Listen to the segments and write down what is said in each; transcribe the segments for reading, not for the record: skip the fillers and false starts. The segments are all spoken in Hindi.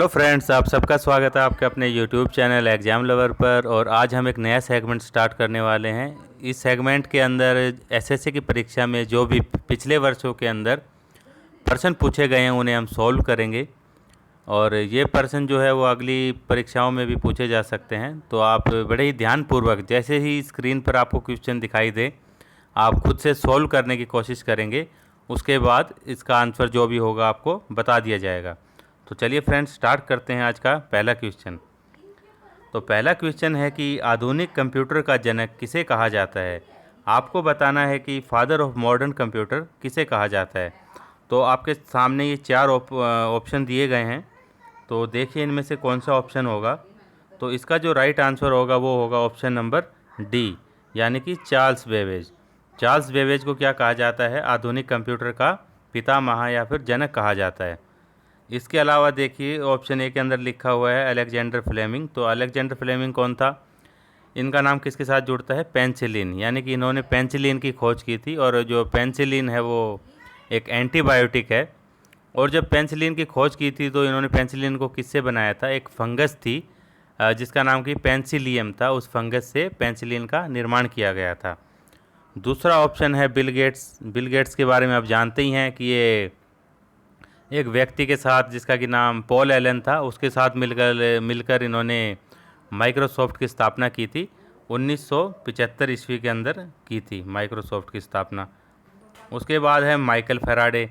हेलो फ्रेंड्स, आप सबका स्वागत है आपके अपने यूट्यूब चैनल एग्ज़ाम लवर पर। और आज हम एक नया सेगमेंट स्टार्ट करने वाले हैं। इस सेगमेंट के अंदर एसएससी की परीक्षा में जो भी पिछले वर्षों के अंदर प्रश्न पूछे गए हैं उन्हें हम सॉल्व करेंगे। और ये प्रश्न जो है वो अगली परीक्षाओं में भी पूछे जा सकते हैं। तो आप बड़े ही ध्यानपूर्वक, जैसे ही स्क्रीन पर आपको क्वेश्चन दिखाई दे, आप खुद से सॉल्व करने की कोशिश करेंगे। उसके बाद इसका आंसर जो भी होगा आपको बता दिया जाएगा। तो चलिए फ्रेंड्स, स्टार्ट करते हैं आज का पहला क्वेश्चन। तो पहला क्वेश्चन है कि आधुनिक कंप्यूटर का जनक किसे कहा जाता है। आपको बताना है कि फादर ऑफ मॉडर्न कंप्यूटर किसे कहा जाता है। तो आपके सामने ये चार ऑप्शन दिए गए हैं। तो देखिए इनमें से कौन सा ऑप्शन होगा। तो इसका जो राइट आंसर होगा वो होगा ऑप्शन नंबर डी, यानी कि चार्ल्स बेबेज। चार्ल्स बेबेज को क्या कहा जाता है, आधुनिक कंप्यूटर का पितामह या फिर जनक कहा जाता है। इसके अलावा देखिए ऑप्शन ए के अंदर लिखा हुआ है अलेक्जेंडर फ्लेमिंग। तो अलेक्जेंडर फ्लेमिंग कौन था, इनका नाम किसके साथ जुड़ता है, पेंसिलिन, यानी कि इन्होंने पेंसिलिन की खोज की थी। और जो पेंसिलिन है वो एक एंटीबायोटिक है। और जब पेंसिलिन की खोज की थी तो इन्होंने पेंसिलिन को किससे बनाया था, एक फंगस थी जिसका नाम कि पेंसिलियम था। उस फंगस से पेंसिलिन का निर्माण किया गया था। दूसरा ऑप्शन है बिल गेट्स। बिल गेट्स के बारे में आप जानते ही हैं कि ये एक व्यक्ति के साथ, जिसका कि नाम पॉल एलन था, उसके साथ मिलकर इन्होंने माइक्रोसॉफ्ट की स्थापना की थी। 1975 ईस्वी के अंदर की थी माइक्रोसॉफ्ट की स्थापना। उसके बाद है माइकल फेराडे।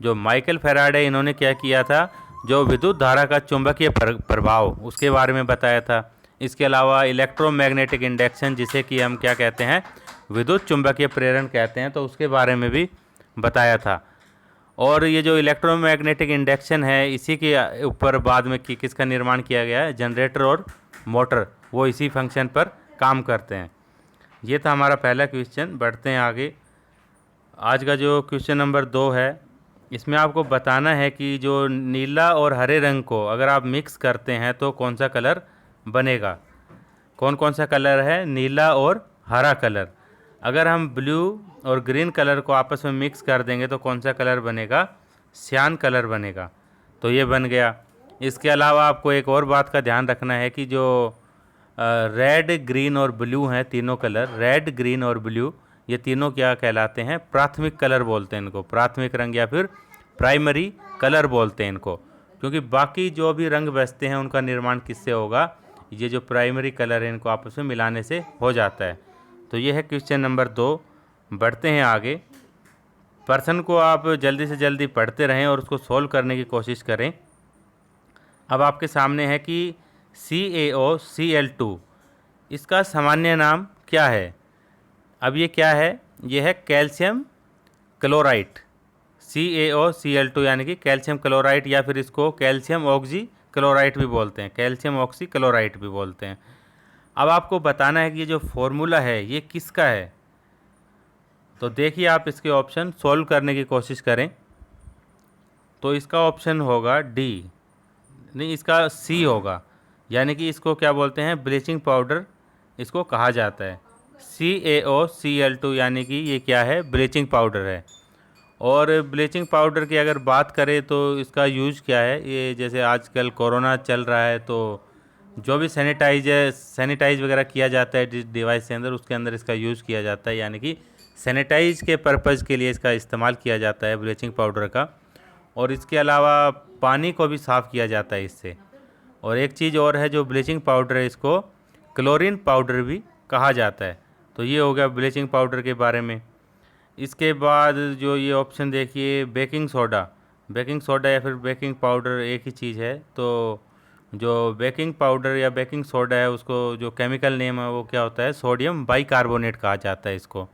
जो माइकल फेराडे, इन्होंने क्या किया था, जो विद्युत धारा का चुंबकीय प्रभाव, उसके बारे में बताया था। इसके अलावा इलेक्ट्रोमैग्नेटिक इंडक्शन, जिसे कि हम क्या कहते हैं, विद्युत चुंबकीय प्रेरण कहते हैं, तो उसके बारे में भी बताया था। और ये जो इलेक्ट्रोमैग्नेटिक इंडक्शन है, इसी के ऊपर बाद में किसका निर्माण किया गया है, जनरेटर और मोटर, वो इसी फंक्शन पर काम करते हैं। ये था हमारा पहला क्वेश्चन। बढ़ते हैं आगे। आज का जो क्वेश्चन नंबर 2 है, इसमें आपको बताना है कि जो नीला और हरे रंग को अगर आप मिक्स करते हैं तो कौन सा कलर बनेगा। कौन कौन सा कलर है, नीला और हरा कलर। अगर हम ब्लू और ग्रीन कलर को आपस में मिक्स कर देंगे तो कौन सा कलर बनेगा, सियान कलर बनेगा। तो ये बन गया। इसके अलावा आपको एक और बात का ध्यान रखना है कि जो रेड, ग्रीन और ब्लू हैं, तीनों कलर, रेड, ग्रीन और ब्लू, ये तीनों क्या कहलाते हैं, प्राथमिक कलर बोलते हैं इनको। प्राथमिक रंग या फिर प्राइमरी कलर बोलते हैं इनको। क्योंकि बाकी जो भी रंग बचते हैं उनका निर्माण किससे होगा, ये जो प्राइमरी कलर है इनको आपस में मिलाने से हो जाता है। तो ये है क्वेश्चन नंबर 2। बढ़ते हैं आगे। प्रश्न को आप जल्दी से जल्दी पढ़ते रहें और उसको सोल्व करने की कोशिश करें। अब आपके सामने है कि CaOCl2, इसका सामान्य नाम क्या है। अब ये क्या है, ये है कैल्शियम क्लोराइड। CaOCl2 यानी कि कैल्शियम क्लोराइड, या फिर इसको कैल्शियम ऑक्सी क्लोराइड भी बोलते हैं, कैल्शियम ऑक्सी क्लोराइड भी बोलते हैं। अब आपको बताना है कि ये जो फॉर्मूला है ये किसका है। तो देखिए आप इसके ऑप्शन सॉल्व करने की कोशिश करें। तो इसका ऑप्शन होगा डी, नहीं, इसका सी होगा। यानी कि इसको क्या बोलते हैं, ब्लीचिंग पाउडर इसको कहा जाता है। CaOCl2 यानी कि ये क्या है, ब्लीचिंग पाउडर है। और ब्लीचिंग पाउडर की अगर बात करें तो इसका यूज क्या है, ये जैसे आजकल कोरोना चल रहा है तो जो भी सैनिटाइज वगैरह किया जाता है जिस डिवाइस के अंदर, उसके अंदर इसका यूज़ किया जाता है। यानी कि सैनिटाइज के पर्पज़ के लिए इसका इस्तेमाल किया जाता है ब्लीचिंग पाउडर का। और इसके अलावा पानी को भी साफ़ किया जाता है इससे। और एक चीज़ और है, जो ब्लीचिंग पाउडर है इसको क्लोरीन पाउडर भी कहा जाता है। तो ये हो गया ब्लीचिंग पाउडर के बारे में। इसके बाद जो ये ऑप्शन देखिए, बेकिंग सोडा। बेकिंग सोडा या फिर बेकिंग पाउडर एक ही चीज़ है। तो जो बेकिंग पाउडर या बेकिंग सोडा है, उसको जो केमिकल नेम है वो क्या होता है, सोडियम बाइकार्बोनेट कहा जाता है इसको।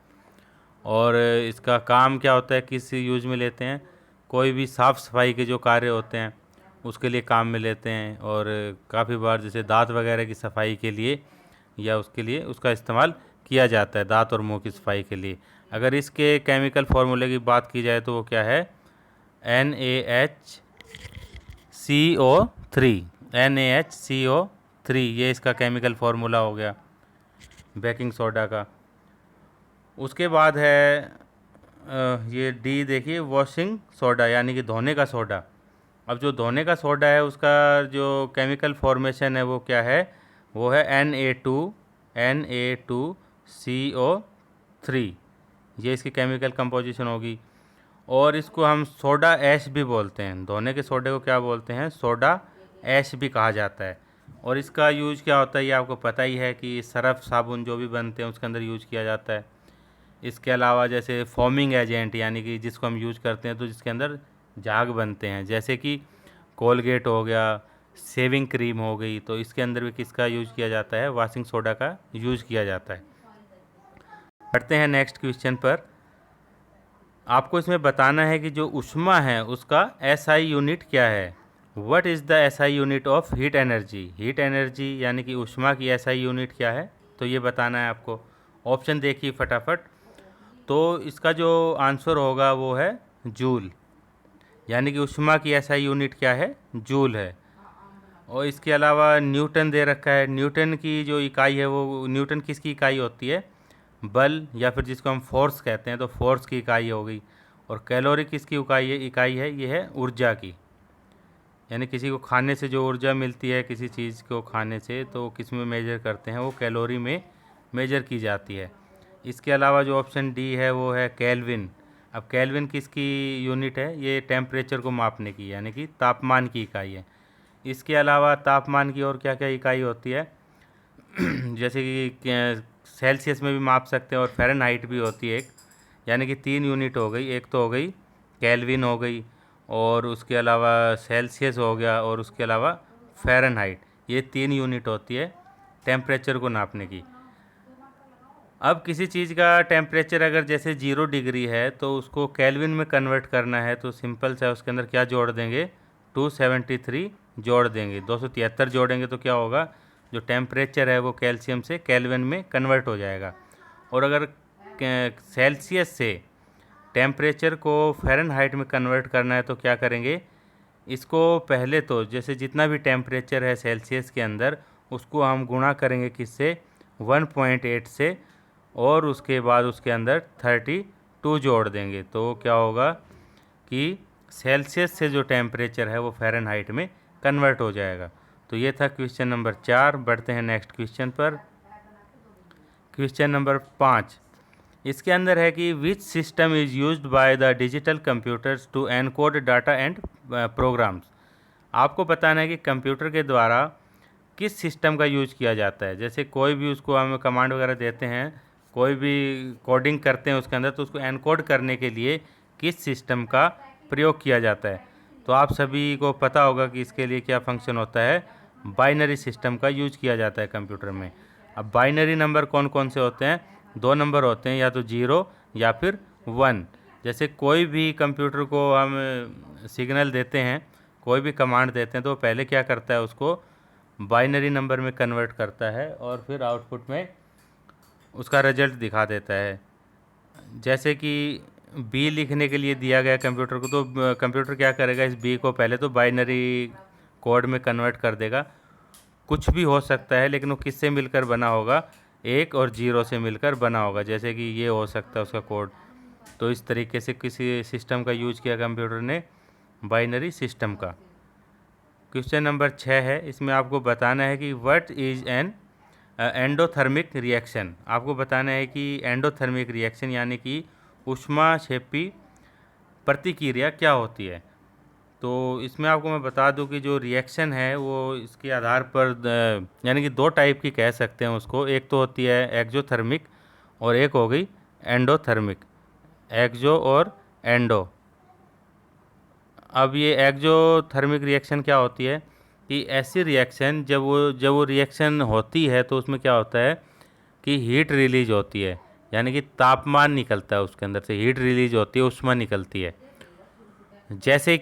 और इसका काम क्या होता है, किस यूज़ में लेते हैं, कोई भी साफ़ सफाई के जो कार्य होते हैं उसके लिए काम में लेते हैं। और काफ़ी बार जैसे दांत वगैरह की सफाई के लिए या उसके लिए उसका इस्तेमाल किया जाता है, दांत और मुंह की सफाई के लिए। अगर इसके केमिकल फार्मूले की बात की जाए तो वो क्या है, NaHCO3। NaHCO3 ये इसका केमिकल फार्मूला हो गया बेकिंग सोडा का। उसके बाद है ये डी देखिए, वॉशिंग सोडा, यानी कि धोने का सोडा। अब जो धोने का सोडा है उसका जो केमिकल फॉर्मेशन है वो क्या है, वो है Na2CO3, ये इसकी केमिकल कंपोजिशन होगी। और इसको हम सोडा ऐश भी बोलते हैं, धोने के सोडे को क्या बोलते हैं, सोडा ऐश भी कहा जाता है। और इसका यूज क्या होता है ये आपको पता ही है कि सरफ साबुन जो भी बनते हैं उसके अंदर यूज किया जाता है। इसके अलावा जैसे फॉर्मिंग एजेंट, यानी कि जिसको हम यूज करते हैं तो जिसके अंदर झाग बनते हैं, जैसे कि कोलगेट हो गया, शेविंग क्रीम हो गई, तो इसके अंदर भी किसका यूज किया जाता है, वॉशिंग सोडा का यूज किया जाता है। बढ़ते हैं नेक्स्ट क्वेश्चन पर। आपको इसमें बताना है कि जो ऊष्मा है उसका SI यूनिट क्या है। What is the SI unit of heat energy. Heat energy यानी कि ऊष्मा की SI यूनिट क्या है, तो ये बताना है आपको। ऑप्शन देखिए फटाफट। तो इसका जो आंसर होगा वो है जूल, यानी कि ऊष्मा की SI यूनिट क्या है, जूल है। और इसके अलावा न्यूटन दे रखा है। न्यूटन की जो इकाई है वो, न्यूटन किसकी इकाई होती है, बल या फिर जिसको हम फोर्स कहते हैं, तो फोर्स की इकाई हो गई। और कैलोरी किसकी इकाई है, ये है ऊर्जा की, यानी किसी को खाने से जो ऊर्जा मिलती है किसी चीज़ को खाने से, तो किस में मेजर करते हैं, वो कैलोरी में मेजर की जाती है। इसके अलावा जो ऑप्शन डी है वो है केल्विन। अब केल्विन किसकी यूनिट है, ये टेम्परेचर को मापने की, यानी कि तापमान की इकाई है। इसके अलावा तापमान की और क्या क्या इकाई होती है जैसे कि सेल्सियस में भी माप सकते हैं और फ़ारेनहाइट भी होती है एक, यानी कि 3 यूनिट हो गई। एक तो हो गई केल्विन हो गई, और उसके अलावा सेल्सियस हो गया, और उसके अलावा फ़ारेनहाइट, ये 3 यूनिट होती है टेम्परेचर को नापने की। अब किसी चीज़ का टेम्परेचर अगर जैसे 0 डिग्री है तो उसको केल्विन में कन्वर्ट करना है, तो सिंपल सा उसके अंदर क्या जोड़ देंगे, 273 जोड़ देंगे। 273 जोड़ेंगे तो क्या होगा, जो टेम्परेचर है वो कैल्शियम से केल्विन में कन्वर्ट हो जाएगा। और अगर सेल्सियस से टेम्परेचर को फ़ारेनहाइट में कन्वर्ट करना है तो क्या करेंगे, इसको पहले तो जैसे जितना भी टेम्परेचर है सेल्सियस के अंदर उसको हम गुणा करेंगे किससे, 1.8 से, और उसके बाद उसके अंदर 32 जोड़ देंगे, तो क्या होगा कि सेल्सियस से जो टेम्परेचर है वो फ़ारेनहाइट में कन्वर्ट हो जाएगा। तो ये था क्वेश्चन नंबर 4। बढ़ते हैं नेक्स्ट क्वेश्चन पर। क्वेश्चन नंबर 5, इसके अंदर है कि which system is used by the digital computers to encode data and programs. आपको बताना है कि कंप्यूटर के द्वारा किस सिस्टम का यूज किया जाता है। जैसे कोई भी उसको हम कमांड वगैरह देते हैं, कोई भी कोडिंग करते हैं उसके अंदर, तो उसको एनकोड करने के लिए किस सिस्टम का प्रयोग किया जाता है। तो आप सभी को पता होगा कि इसके लिए क्या फंक्शन होता है, बाइनरी सिस्टम का यूज किया जाता है कंप्यूटर में। अब बाइनरी नंबर कौन कौन से होते हैं, 2 नंबर होते हैं, या तो 0 या फिर 1। जैसे कोई भी कंप्यूटर को हम सिग्नल देते हैं, कोई भी कमांड देते हैं, तो पहले क्या करता है, उसको बाइनरी नंबर में कन्वर्ट करता है और फिर आउटपुट में उसका रिजल्ट दिखा देता है। जैसे कि बी लिखने के लिए दिया गया कंप्यूटर को, तो कंप्यूटर क्या करेगा, इस बी को पहले तो बाइनरी कोड में कन्वर्ट कर देगा। कुछ भी हो सकता है, लेकिन वो किससे मिलकर बना होगा, 1 और 0 से मिलकर बना होगा। जैसे कि ये हो सकता है उसका कोड। तो इस तरीके से किसी सिस्टम का यूज किया कंप्यूटर ने, बाइनरी सिस्टम का। क्वेश्चन नंबर 6 है, इसमें आपको बताना है कि what is an endothermic reaction. आपको बताना है कि एंडोथर्मिक रिएक्शन यानी कि ऊष्माक्षेपी प्रतिक्रिया क्या होती है। तो इसमें आपको मैं बता दूं कि जो रिएक्शन है वो इसके आधार पर यानी कि 2 टाइप की कह सकते हैं उसको। एक तो होती है एक्जोथर्मिक और एक हो गई एंडोथर्मिक, एक्जो और एंडो। अब ये एक्जोथर्मिक रिएक्शन क्या होती है कि ऐसी रिएक्शन जब वो रिएक्शन होती है तो उसमें क्या होता है कि हीट रिलीज होती है, यानी कि तापमान निकलता है उसके अंदर से, हीट रिलीज होती है, ऊष्मा निकलती है। जैसे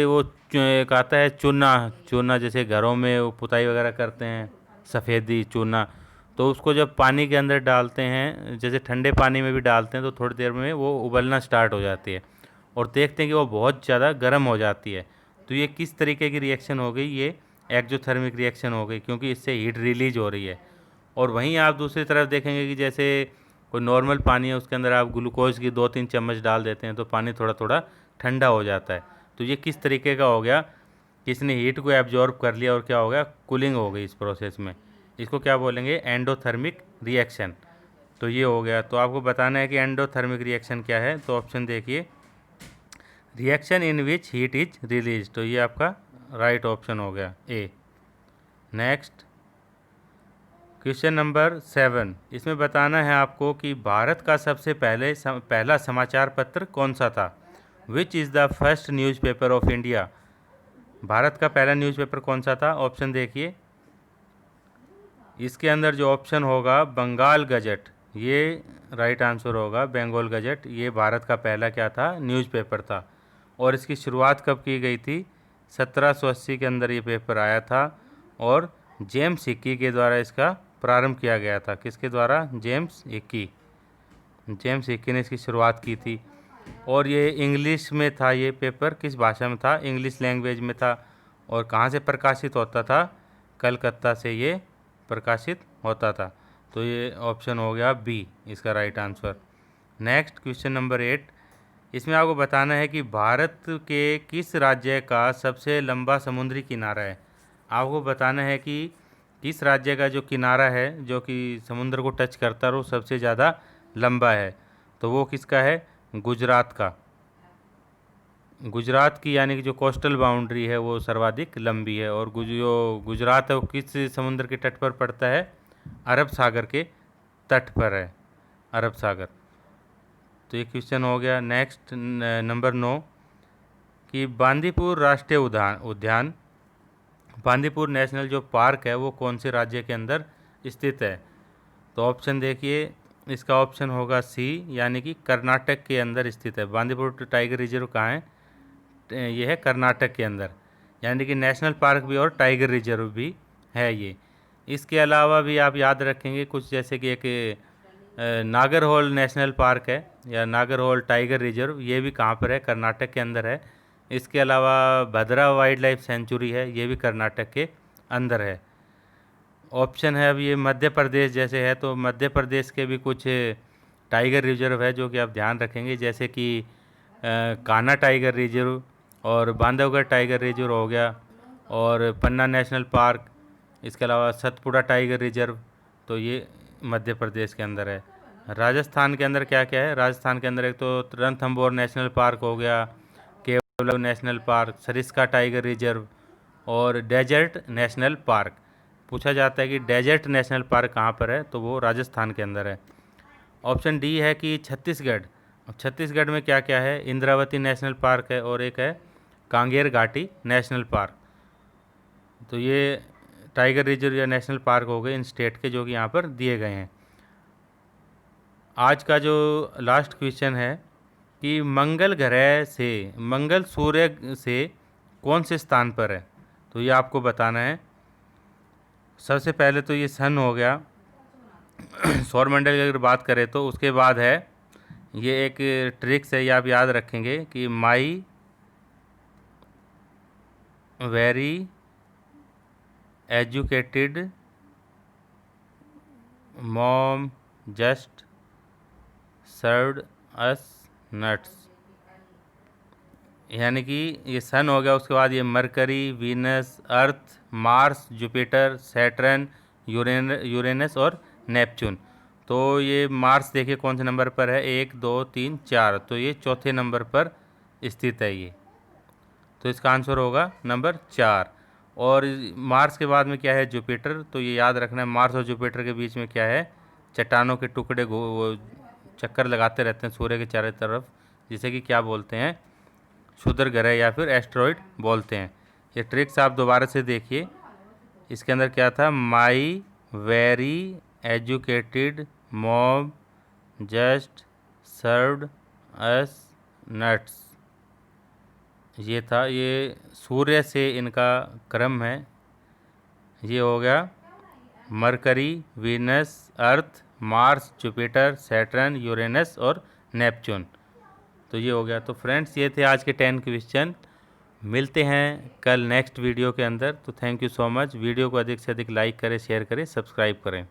वो एक आता है चूना, चूना जैसे घरों में वो पुताई वगैरह करते हैं, सफ़ेदी चूना, तो उसको जब पानी के अंदर डालते हैं, जैसे ठंडे पानी में भी डालते हैं, तो थोड़ी देर में वो उबलना स्टार्ट हो जाती है और देखते हैं कि वो बहुत ज़्यादा गर्म हो जाती है। तो ये किस तरीके की रिएक्शन हो गई, ये एक्जोथर्मिक रिएक्शन हो गई, क्योंकि इससे हीट रिलीज हो रही है। और वहीं आप दूसरी तरफ देखेंगे कि जैसे कोई नॉर्मल पानी है उसके अंदर आप ग्लूकोज की 2-3 चम्मच डाल देते हैं तो पानी थोड़ा थोड़ा ठंडा हो जाता है। तो ये किस तरीके का हो गया, किसने हीट को एब्जॉर्ब कर लिया और क्या हो गया, कूलिंग हो गई इस प्रोसेस में। इसको क्या बोलेंगे, एंडोथर्मिक रिएक्शन। तो ये हो गया। तो आपको बताना है कि एंडोथर्मिक रिएक्शन क्या है। तो ऑप्शन देखिए, reaction in which heat is release. तो ये आपका राइट ऑप्शन हो गया ए। नेक्स्ट क्वेश्चन नंबर 7, इसमें बताना है आपको कि भारत का सबसे पहला समाचार पत्र कौन सा था। Which is the first newspaper of India. Bharat का पहला न्यूज़पेपर कौन सा था। ऑप्शन देखिए, इसके अंदर जो ऑप्शन होगा बंगाल गजट, ये राइट आंसर होगा। बंगाल गजट ये भारत का पहला क्या था, न्यूज़पेपर था। और इसकी शुरुआत कब की गई थी, 1780 के अंदर ये पेपर आया था और जेम्स हिक्की के द्वारा इसका प्रारंभ किया गया था। किसके द्वारा, जेम्स हिक्की ने इसकी शुरुआत की थी। और ये इंग्लिश में था, ये पेपर किस भाषा में था, इंग्लिश लैंग्वेज में था। और कहाँ से प्रकाशित होता था, कलकत्ता से ये प्रकाशित होता था। तो ये ऑप्शन हो गया बी इसका right answer. Next question number 8, इसमें आपको बताना है कि भारत के किस राज्य का सबसे लंबा समुद्री किनारा है। आपको बताना है कि किस राज्य का जो किनारा है, जो कि समुद्र को टच करता है, वो सबसे ज़्यादा लंबा है। तो वो किसका है, गुजरात का। गुजरात की यानी कि जो कोस्टल बाउंड्री है वो सर्वाधिक लंबी है। और जो गुजरात है वो किस समुद्र के तट पर पड़ता है, अरब सागर के तट पर है, अरब सागर। तो ये क्वेश्चन हो गया। नेक्स्ट नंबर 9, कि बांदीपुर राष्ट्रीय उद्यान बांदीपुर नेशनल जो पार्क है वो कौन से राज्य के अंदर स्थित है। तो ऑप्शन देखिए, इसका ऑप्शन होगा सी, यानी कि कर्नाटक के अंदर स्थित है। बांदीपुर टाइगर रिजर्व कहाँ है, ये है कर्नाटक के अंदर, यानी कि नेशनल पार्क भी और टाइगर रिजर्व भी है ये। इसके अलावा भी आप याद रखेंगे कुछ, जैसे कि एक नागरहोल नेशनल पार्क है या नागरहोल टाइगर रिजर्व, ये भी कहाँ पर है, कर्नाटक के अंदर है। इसके अलावा भद्रा वाइल्ड लाइफ सेंचुरी है, ये भी कर्नाटक के अंदर है। ऑप्शन है अब ये मध्य प्रदेश जैसे है, तो मध्य प्रदेश के भी कुछ टाइगर रिजर्व है जो कि आप ध्यान रखेंगे, जैसे कि कान्हा टाइगर रिजर्व और बांधवगढ़ टाइगर रिजर्व हो गया, और पन्ना नेशनल पार्क, इसके अलावा सतपुड़ा टाइगर रिजर्व। तो ये मध्य प्रदेश के अंदर है। राजस्थान के अंदर क्या क्या है, राजस्थान के अंदर एक तो रणथंभौर नेशनल पार्क हो गया, केवल national park, Sariska tiger reserve और डेजर्ट नेशनल पार्क। पूछा जाता है कि डेजर्ट नेशनल पार्क कहाँ पर है, तो वो राजस्थान के अंदर है। ऑप्शन डी है कि छत्तीसगढ़ में क्या क्या है, इंद्रावती नेशनल पार्क है और एक है कांगेर घाटी नेशनल पार्क। तो ये टाइगर रिजर्व या नेशनल पार्क हो गए इन स्टेट के, जो कि यहाँ पर दिए गए हैं। आज का जो लास्ट क्वेश्चन है कि मंगल सूर्य से कौन से स्थान पर है। तो ये आपको बताना है। सबसे पहले तो ये सन हो गया, सौरमंडल की अगर बात करें तो। उसके बाद है ये एक ट्रिक्स है, ये आप याद रखेंगे कि my very educated mom just served us nuts, यानी कि ये सन हो गया। उसके बाद ये मरकरी, वीनस, अर्थ, मार्स, जुपिटर, सैटर्न, यूरेनस और नेपच्यून। तो ये मार्स देखिए कौन से नंबर पर है, 1 2 3 4, तो ये चौथे नंबर पर स्थित है ये। तो इसका आंसर होगा नंबर 4। और मार्स के बाद में क्या है, जुपिटर। तो ये याद रखना है, मार्स और जुपिटर के बीच में क्या है, चट्टानों के टुकड़े वो चक्कर लगाते रहते हैं सूर्य के चारों तरफ, जिसे कि क्या बोलते हैं, क्षुद्र ग्रह या फिर एस्ट्रॉइड बोलते हैं। ये ट्रिक्स आप दोबारा से देखिए। इसके अंदर क्या था, my very educated mom just served us nuts, ये था। ये सूर्य से इनका क्रम है। ये हो गया मरकरी, वीनस, अर्थ, मार्स, जुपिटर, सैटर्न, यूरेनस और नेपच्यून। तो ये हो गया। तो फ्रेंड्स ये थे आज के 10 क्वेश्चन। मिलते हैं कल नेक्स्ट वीडियो के अंदर। तो thank you so much. Video को अधिक से अधिक लाइक करें, शेयर करें, सब्सक्राइब करें।